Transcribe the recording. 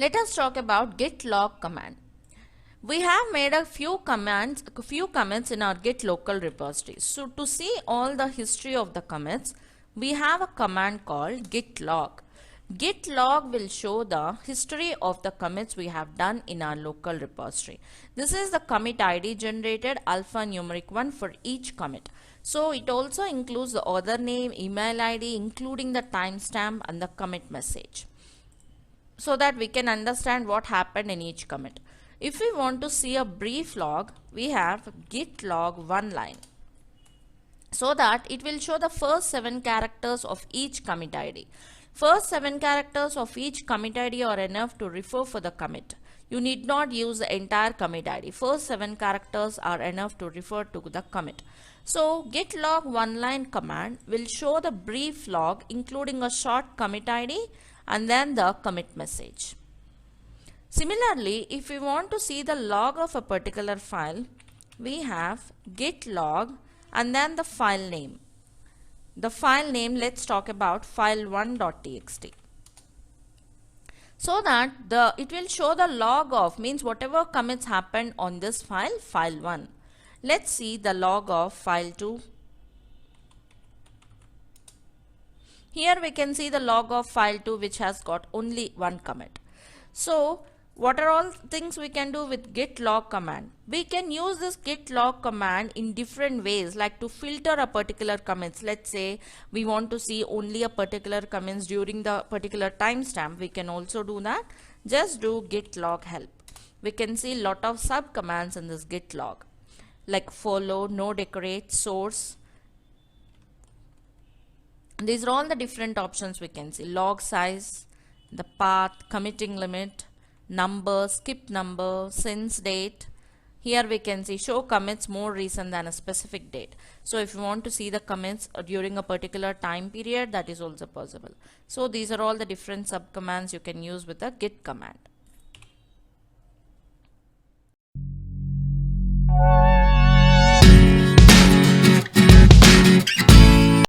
Let us talk about git log command. We have made a few commits in our git local repository. So to see all the history of the commits, we have a command called git log. Git log will show the history of the commits we have done in our local repository. This is the commit ID generated alphanumeric one for each commit. So it also includes the author name, email ID, including the timestamp and the commit message, so that we can understand what happened in each commit. If we want to see a brief log, we have git log one line, so that it will show the first 7 characters of each commit ID. First 7 characters of each commit ID are enough to refer for the commit. You need not use the entire commit ID. First 7 characters are enough to refer to the commit. So git log one line command will show the brief log including a short commit ID and then the commit message. Similarly, if we want to see the log of a particular file, we have git log and then the file name. The file name, let's talk about file1.txt. So that it will show the log of, means whatever commits happened on this file, file1. Let's see the log of file2. Here we can see the log of file2 which has got only one commit. So what are all things we can do with git log command? We can use this git log command in different ways, like to filter a particular commits. Let's say we want to see only a particular commits during the particular timestamp. We can also do that. Just do git log help. We can see lot of sub commands in this git log, like follow, no decorate, source. These are all the different options we can see. Log size, the path, committing limit, number, skip number, since date. Here we can see show commits more recent than a specific date. So if you want to see the commits during a particular time period, that is also possible. So these are all the different sub commands you can use with the git command.